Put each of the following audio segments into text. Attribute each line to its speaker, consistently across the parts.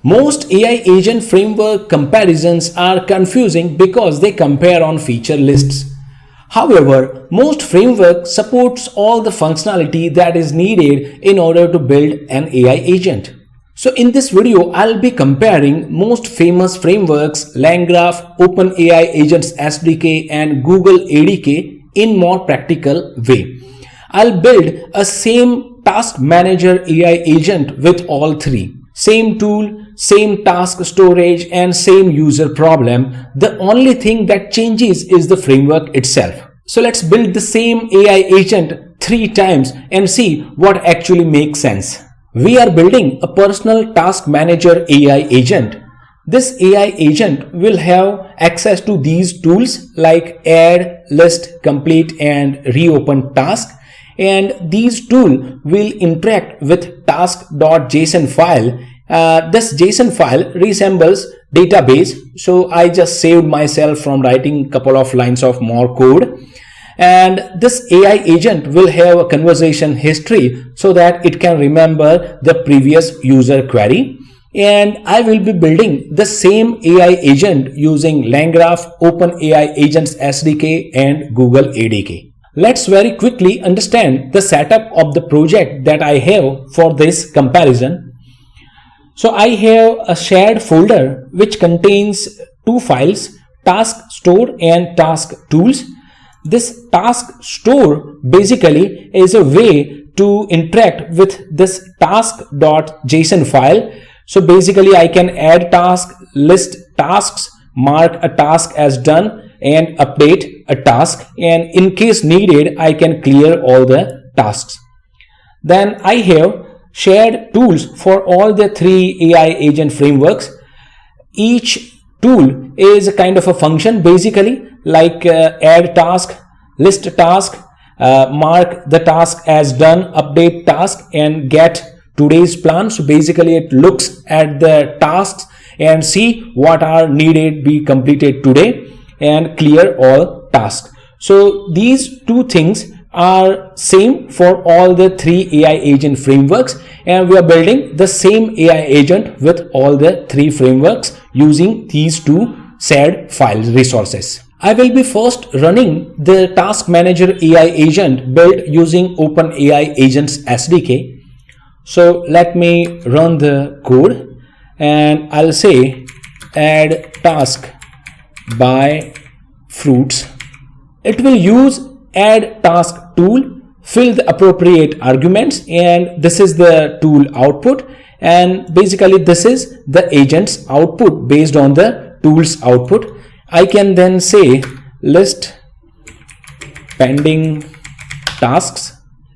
Speaker 1: Most AI agent framework comparisons are confusing because they compare on feature lists. However, most framework supports all the functionality that is needed in order to build an AI agent. So in this video, I'll be comparing most famous frameworks LangGraph, OpenAI Agents SDK and Google ADK in more practical way. I'll build a same task manager AI agent with all three. Same tool, same task storage and same user problem. The only thing that changes is the framework itself. So let's build the same AI agent 3 times and see what actually makes sense. We are building a personal task manager AI agent. This AI agent will have access to these tools like add, list, complete and reopen task. And these tools will interact with task.json file. This JSON file resembles database. So I just saved myself from writing a couple of lines of more code. And this AI agent will have a conversation history so that it can remember the previous user query. And I will be building the same AI agent using LangGraph, OpenAI Agents SDK and Google ADK. Let's very quickly understand the setup of the project that I have for this comparison. So I have a shared folder which contains 2 files, task store and task tools. This task store basically is a way to interact with this task.json file. So basically I can add task, list tasks, mark a task as done and update a task, and in case needed I can clear all the tasks. Then I have shared tools for all the 3 AI agent frameworks. Each tool is a kind of a function basically, like add task, list task, mark the task as done, update task and get today's plan. So basically it looks at the tasks and see what are needed be completed today and clear all tasks. So these 2 things are same for all the 3 AI agent frameworks, and we are building the same AI agent with all the 3 frameworks using these 2 shared file resources. I will be first running the task manager AI agent built using OpenAI Agents SDK. So let me run the code and I'll say add task by fruits. It will use add task tool, fill the appropriate arguments, and this is the tool output, and basically this is the agent's output based on the tool's output. I can then say list pending tasks.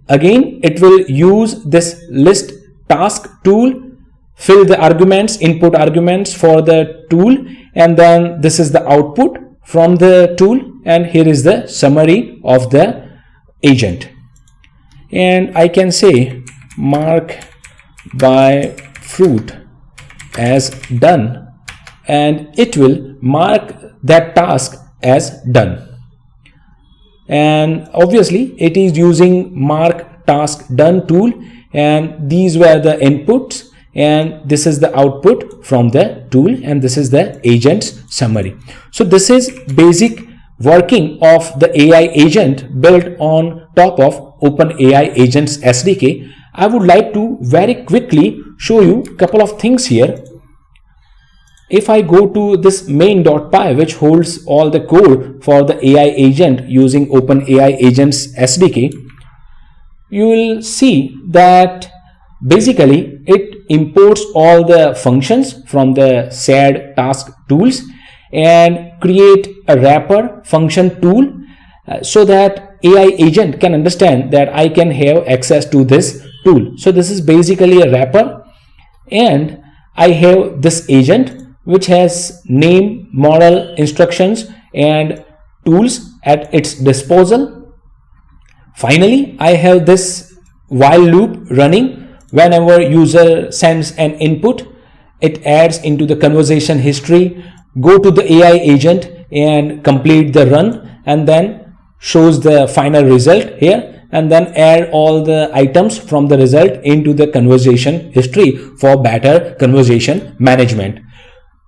Speaker 1: Again it will use this list task tool, fill the arguments, input arguments for the tool, and then this is the output from the tool, and here is the summary of the agent. And I can say mark by fruit as done, and it will mark that task as done. And obviously it is using mark task done tool, and these were the inputs and this is the output from the tool, and this is the agent's summary. So this is basic working of the AI agent built on top of OpenAI Agents SDK. I would like to very quickly show you a couple of things here. If I go to this main.py, which holds all the code for the AI agent using OpenAI Agents SDK, you will see that basically it imports all the functions from the shared task tools and create a wrapper function tool so that AI agent can understand that I can have access to this tool. So this is basically a wrapper, and I have this agent which has name, model, instructions and tools at its disposal. Finally, I have this while loop running. Whenever user sends an input, it adds into the conversation history, go to the AI agent and complete the run, and then shows the final result here. and then add all the items from the result into the conversation history for better conversation management.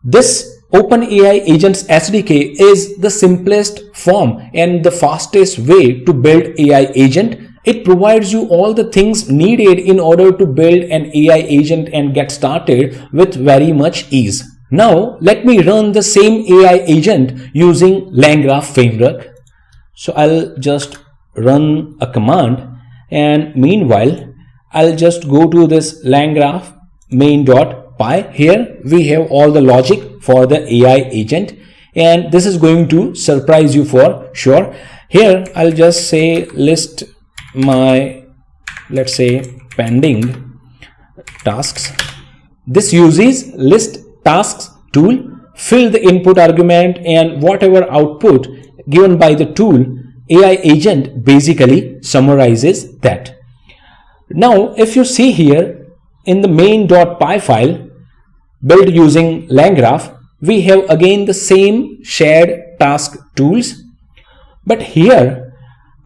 Speaker 1: This OpenAI Agents SDK is the simplest form and the fastest way to build AI agent. It provides you all the things needed in order to build an AI agent and get started with very much ease. Now let me run the same AI agent using LangGraph framework. So I'll just run a command, and meanwhile I'll just go to this LangGraph main.py. Here we have all the logic for the AI agent, and this is going to surprise you for sure. Here I'll just say list my, let's say, pending tasks. This uses list tasks tool, fill the input argument, and whatever output given by the tool, AI agent basically summarizes that. Now if you see here in the main.py file built using LangGraph, we have again the same shared task tools, but here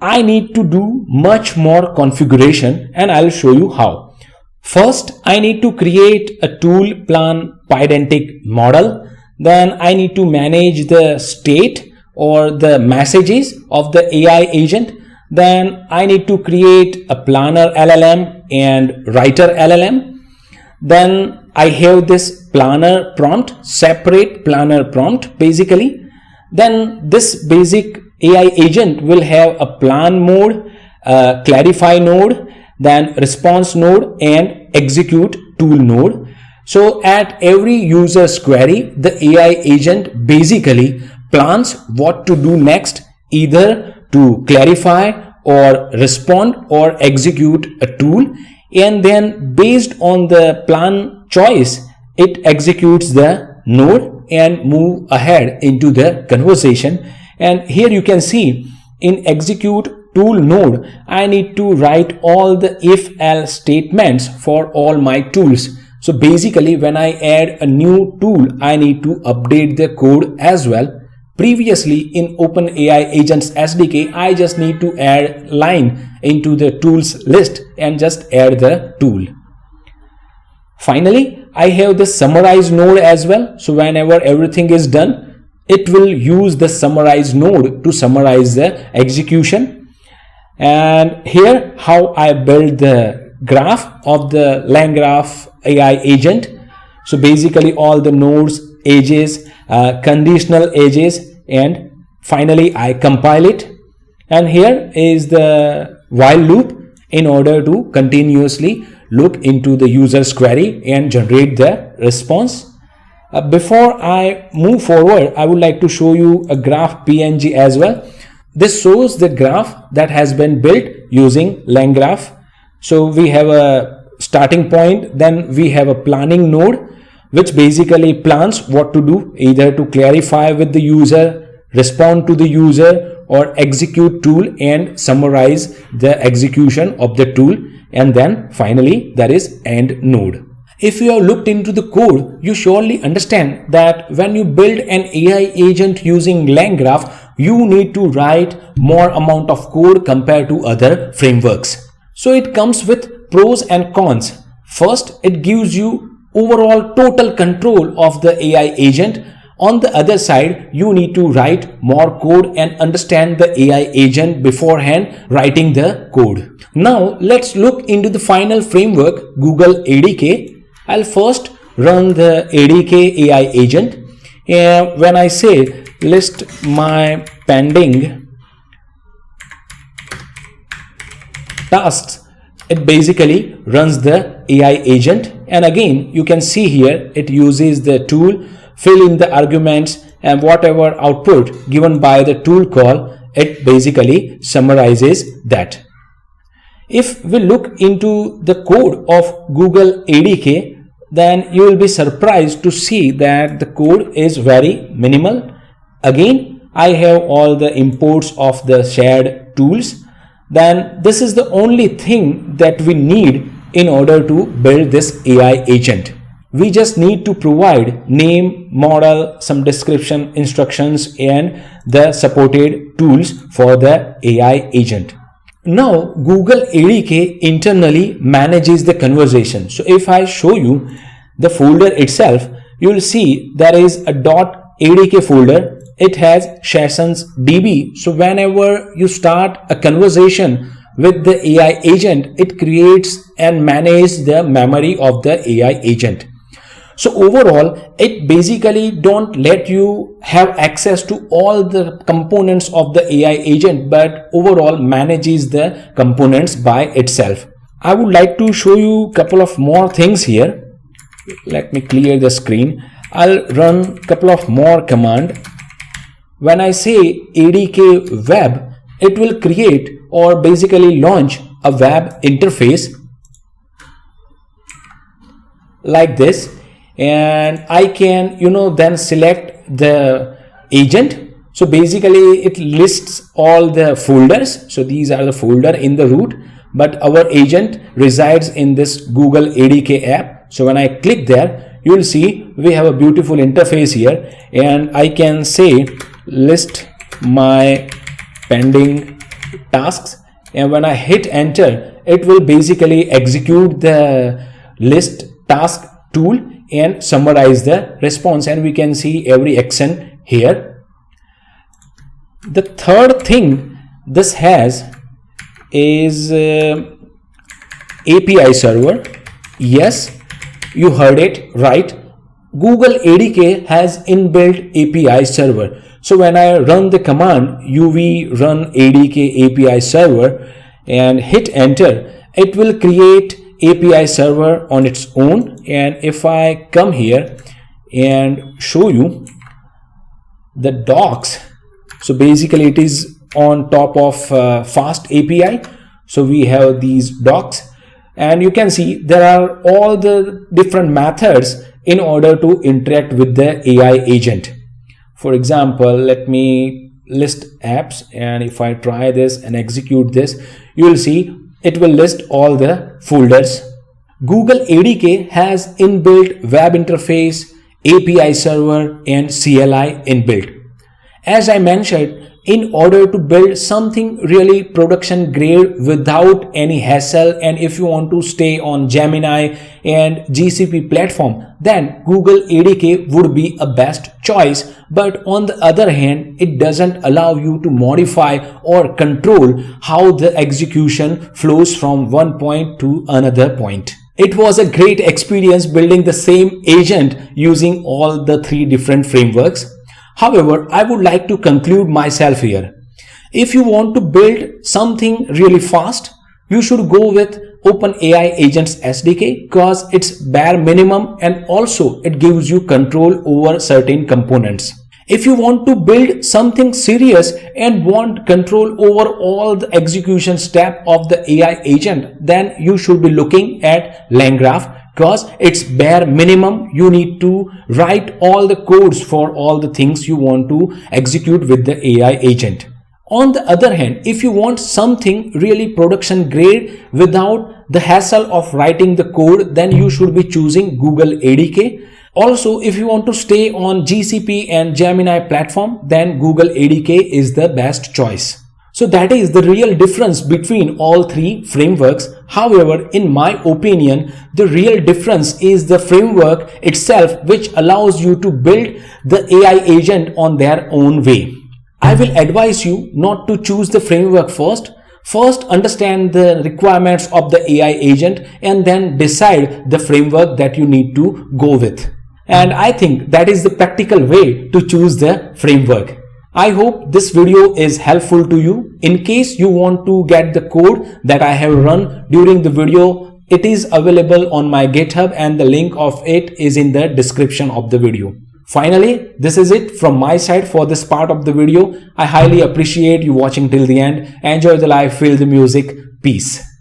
Speaker 1: I need to do much more configuration, and I'll show you how. First, I need to create a tool plan pydantic model. Then I need to manage the state or the messages of the AI agent. Then I need to create a planner LLM and writer LLM. Then I have this planner prompt, separate planner prompt basically. Then this basic AI agent will have a plan mode, a clarify node, then response node, and execute tool node. So at every user's query, the AI agent basically plans what to do next, either to clarify or respond or execute a tool, and then based on the plan choice, it executes the node and move ahead into the conversation. And here you can see in execute tool node, I need to write all the if-else statements for all my tools. So basically when I add a new tool, I need to update the code as well. Previously in OpenAI Agents SDK, I just need to add line into the tools list and just add the tool. Finally, I have the summarize node as well. So whenever everything is done, it will use the summarize node to summarize the execution. And here how I build the graph of the LangGraph AI agent. So basically all the nodes, edges, conditional edges, and finally I compile it. And here is the while loop in order to continuously look into the user's query and generate the response. Before I move forward, I would like to show you a graph PNG as well. This shows the graph that has been built using LangGraph. So we have a starting point, then we have a planning node, which basically plans what to do, either to clarify with the user, respond to the user, or execute tool and summarize the execution of the tool. And then finally there is end node. If you have looked into the code, you surely understand that when you build an AI agent using LangGraph, you need to write more amount of code compared to other frameworks. So it comes with pros and cons. First, it gives you overall total control of the AI agent. On the other side, you need to write more code and understand the AI agent beforehand writing the code. Now let's look into the final framework, Google ADK. I'll first run the ADK AI agent, and when I say list my pending tasks, it basically runs the AI agent. And again, you can see here it uses the tool, fill in the arguments, and whatever output given by the tool call, it basically summarizes that. If we look into the code of Google ADK, then you will be surprised to see that the code is very minimal. Again, I have all the imports of the shared tools. Then this is the only thing that we need in order to build this AI agent. We just need to provide name, model, some description, instructions, and the supported tools for the AI agent. Now Google ADK internally manages the conversation. So if I show you the folder itself, you will see there is a .adk folder. It has sessions DB. So whenever you start a conversation with the AI agent, it creates and manages the memory of the AI agent. So overall, it basically don't let you have access to all the components of the AI agent, but overall manages the components by itself. I would like to show you a couple of more things here. Let me clear the screen. I'll run a couple of more commands. When I say ADK web, it will create or basically launch a web interface like this. And I can, then select the agent. So basically it lists all the folders. So these are the folder in the root, but our agent resides in this Google ADK app. So when I click there, you will see we have a beautiful interface here, and I can say list my pending tasks. And when I hit enter, it will basically execute the list task tool and summarize the response, and we can see every action here. The third thing this has is API server. Yes, you heard it right. Google ADK has inbuilt API server. So when I run the command uv run ADK API server and hit enter, it will create API server on its own. And if I come here and show you the docs, so basically it is on top of fast API. So we have these docs, and you can see there are all the different methods in order to interact with the AI agent. For example, let me list apps, and if I try this and execute this, you will see it will list all the folders. Google ADK has inbuilt web interface, API server, and CLI inbuilt. As I mentioned, in order to build something really production grade without any hassle, and if you want to stay on Gemini and GCP platform, then Google ADK would be a best choice. But on the other hand, it doesn't allow you to modify or control how the execution flows from one point to another point. It was a great experience building the same agent using all the three different frameworks. However, I would like to conclude myself here. If you want to build something really fast, you should go with OpenAI Agents SDK because it's bare minimum, and also it gives you control over certain components. If you want to build something serious and want control over all the execution step of the AI agent, then you should be looking at LangGraph, because it's bare minimum. You need to write all the codes for all the things you want to execute with the AI agent. On the other hand, if you want something really production grade without the hassle of writing the code, then you should be choosing Google ADK. Also, if you want to stay on GCP and Gemini platform, then Google ADK is the best choice. So that is the real difference between all three frameworks. However, in my opinion, the real difference is the framework itself, which allows you to build the AI agent on their own way. I will advise you not to choose the framework first. First, understand the requirements of the AI agent and then decide the framework that you need to go with. And I think that is the practical way to choose the framework. I hope this video is helpful to you. In case you want to get the code that I have run during the video, it is available on my GitHub and the link of it is in the description of the video. Finally, this is it from my side for this part of the video. I highly appreciate you watching till the end. Enjoy the life, feel the music. Peace.